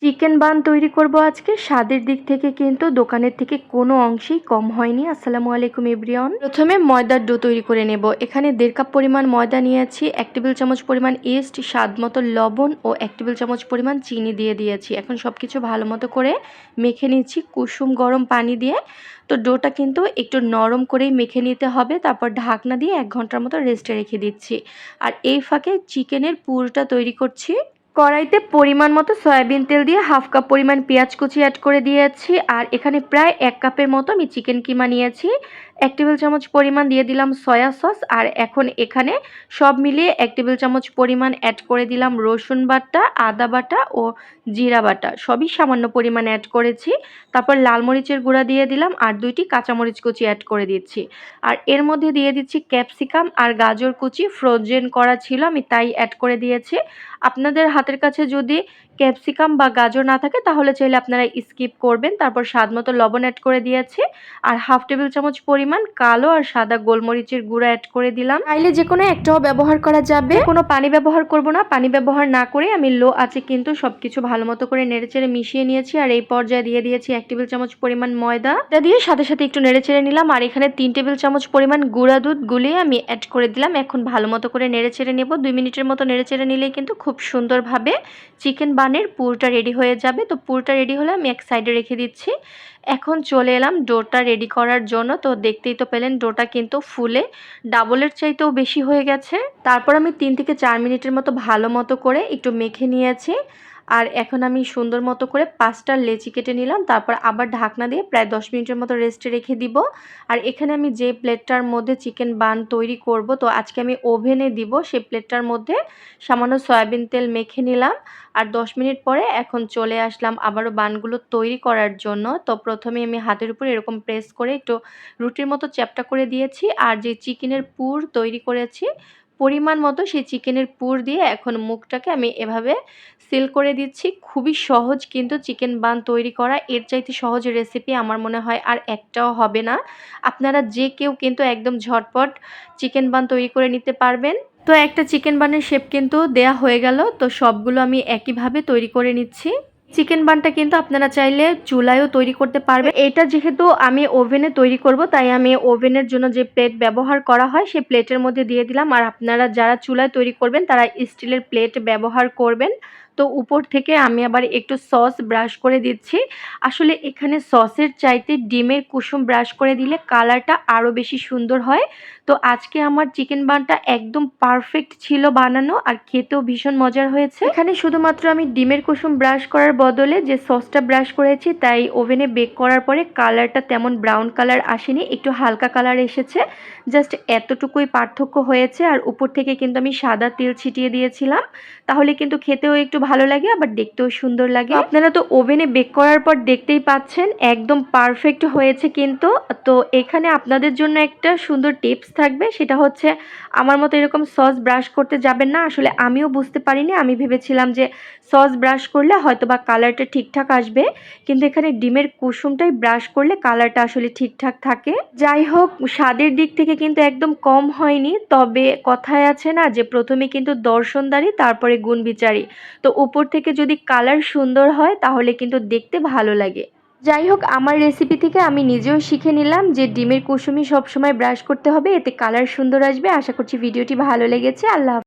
Chicken bun তৈরি করব আজকে। স্বাদের দিক থেকে কিন্তু দোকানের থেকে কোনো অংশেই কম হয়নি। আসসালামু আলাইকুম এভরিওয়ান। প্রথমে ময়দার ডো তৈরি করে নেব। এখানে 1.5 কাপ পরিমাণ ময়দা নিয়েছি, 1 টেবিল চামচ পরিমাণ ইস্ট, স্বাদ মতো লবণ ও 1 টেবিল চামচ পরিমাণ চিনি দিয়ে দিয়েছি। এখন সব কিছু ভালো মতো করে মেখে নিচ্ছি কুসুম গরম পানি দিয়ে। তো ডোটা কিন্তু একটু নরম করেই মেখে নিতে হবে। তারপর ঢাকনা দিয়ে 1 ঘন্টার মতো রেস্টে রেখে দিচ্ছি। আর এই ফাঁকে চিকেনের পুরটা তৈরি করছি। কড়াইতে পরিমাণ মতো সয়াবিন তেল দিয়ে 1/2 কাপ পরিমাণ পেঁয়াজ কুচি অ্যাড করে দিয়েছি। আর এখানে প্রায় 1 কাপের মতো আমি চিকেন কিমা নিয়েছি। 1 টেবিল চামচ পরিমাণ দিয়ে দিলাম সয়া সস। আর এখন এখানে সব মিলিয়ে 1 টেবিল চামচ পরিমাণ অ্যাড করে দিলাম রসুন বাটা, আদা বাটা ও জিরা বাটা, সবই সামান্য পরিমাণ অ্যাড করেছি। তারপর লাল মরিচের গুঁড়া দিয়ে দিলাম আর 2টি কাঁচামরিচ কুচি অ্যাড করে দিচ্ছি। আর এর মধ্যে দিয়ে দিচ্ছি ক্যাপসিকাম আর গাজর কুচি, ফ্রোজেন করা ছিল আমি তাই অ্যাড করে দিয়েছি। আপনাদের হাতের কাছে যদি ক্যাপসিকাম বা গাজর না থাকে তাহলে চাইলে আপনারা স্কিপ করবেন। তারপর স্বাদ মতো লবণ অ্যাড করে দিয়েছি আর 1/2 টেবিল চামচ পরিমাণ কালো আর সাদা গোলমরিচের গুঁড়া অ্যাড করে দিলাম। চাইলে যে কোনো একটাও ব্যবহার করা যাবে, কোনো পানি ব্যবহার করব না। পানি ব্যবহার না করে আমি লো আঁচে কিন্তু সবকিছু ভালো মতো করে নেড়েচেড়ে মিশিয়ে নিয়েছি। আর এই পর্যায়ে দিয়ে দিয়েছি 1 টেবিল চামচ পরিমাণ ময়দা, এটা দিয়ে সাথে সাথে একটু নেড়েচেড়ে নিলাম। আর এখানে 3 টেবিল চামচ পরিমাণ গুঁড়া দুধ গুলিয়ে আমি অ্যাড করে দিলাম। এখন ভালো মতো করে নেড়েচেড়ে নেব। 2 মিনিটের মতো নেড়েচেড়ে নিলেই কিন্তু খুব সুন্দরভাবে চিকেন বানের পুরটা রেডি হয়ে যাবে। তো পুরটা রেডি হলে আমি এক সাইডে রেখে দিচ্ছি। এখন চলে এলাম ডোটা রেডি করার জন্য। তো দেখতেই তো পেলেন ডোটা কিন্তু ফুলে ডাবলের চাইতেও বেশি হয়ে গেছে। তারপর আমি 3 থেকে 4 মিনিটের মতো ভালো মতো করে একটু মেখে নিয়েছি। আর এখন আমি সুন্দর মতো করে 5টা লেচি কেটে নিলাম। তারপর আবার ঢাকনা দিয়ে প্রায় 10 মিনিটের মতো রেস্টে রেখে দিব। আর এখানে আমি যে প্লেটটার মধ্যে চিকেন বান তৈরি করব, তো আজকে আমি ওভেনে দিব, সেই প্লেটটার মধ্যে সামান্য সয়াবিন তেল মেখে নিলাম। আর 10 মিনিট পরে এখন চলে আসলাম আবারও বানগুলো তৈরি করার জন্য। তো প্রথমে আমি হাতের উপর এরকম প্রেস করে একটু রুটির মতো চ্যাপ্টা করে দিয়েছি। আর যে চিকেনের পুর তৈরি করেছি পরিমাণ মতো, সেই চিকেনের পুর দিয়ে এখন মুখটাকে আমি এভাবে সিল করে দিচ্ছি। খুবই সহজ কিন্তু চিকেন বান তৈরি করা। এর চাইতে সহজ রেসিপি আমার মনে হয় আর একটাও হবে না। আপনারা যে কেউ কিন্তু একদম ঝটপট চিকেন বান তৈরি করে নিতে পারবেন। তো একটা চিকেন বানের শেপ কিন্তু দেয়া হয়ে গেল। তো সবগুলো আমি একইভাবে তৈরি করে নিচ্ছি। চিকেন বানটা কিন্তু আপনারা চাইলে চুলায়ও তৈরি করতে পারবেন। এটা যেহেতু আমি ওভেনে তৈরি করব, তাই আমি ওভেনের জন্য যে প্লেট ব্যবহার করা হয় সেই প্লেটের মধ্যে দিয়ে দিলাম। আর আপনারা যারা চুলায় তৈরি করবেন তারা স্টিলের প্লেট ব্যবহার করবেন। তো উপর থেকে আমি আবার একটু সস ব্রাশ করে দিচ্ছি। আসলে এখানে সসের চাইতে ডিমের কুসুম ব্রাশ করে দিলে কালারটা আরও বেশি সুন্দর হয়। তো আজকে আমার চিকেন বানটা একদম পারফেক্ট ছিল বানানো, আর খেতেও ভীষণ মজার হয়েছে। এখানে শুধুমাত্র আমি ডিমের কুসুম ব্রাশ করার বদলে যে সসটা ব্রাশ করেছি, তাই ওভেনে বেক করার পরে কালারটা তেমন ব্রাউন কালার আসেনি, একটু হালকা কালার এসেছে। জাস্ট এতটুকুই পার্থক্য হয়েছে। আর উপর থেকে কিন্তু আমি সাদা তেল ছিটিয়ে দিয়েছিলাম, তাহলে কিন্তু খেতেও একটু ভালো লাগে আবার দেখতেও সুন্দর লাগে। আপনারা তো ওভেনে বেক করার পর দেখতেই পাচ্ছেন একদম পারফেক্ট হয়েছে কিন্তু। তো এখানে আপনাদের জন্য একটা সুন্দর টিপস থাকবে, সেটা হচ্ছে আমার মতো এরকম সস ব্রাশ করতে যাবেন না। আসলে আমিও বুঝতে পারিনি, আমি ভেবেছিলাম যে সস ব্রাশ করলে হয়তো বা কালারটা ঠিকঠাক আসবে, কিন্তু এখানে ডিমের কুসুমটাই ব্রাশ করলে কালারটা আসলে ঠিকঠাক থাকে। যাই হোক, স্বাদের দিক থেকে কিন্তু একদম কম হয়নি। তবে কথায় আছে না যে প্রথমে কিন্তু দর্শনদারি তারপরে গুণ বিচারি। তো উপর থেকে যদি কালার সুন্দর হয় তাহলে কিন্তু দেখতে ভালো লাগে। যাই হোক, আমার রেসিপি থেকে আমি নিজেও শিখে নিলাম যে ডিমের কুসুমই সবসময় ব্রাশ করতে হবে, এতে কালার সুন্দর আসবে। আশা করছি ভিডিওটি ভালো লেগেছে। আল্লাহ হাফেজ।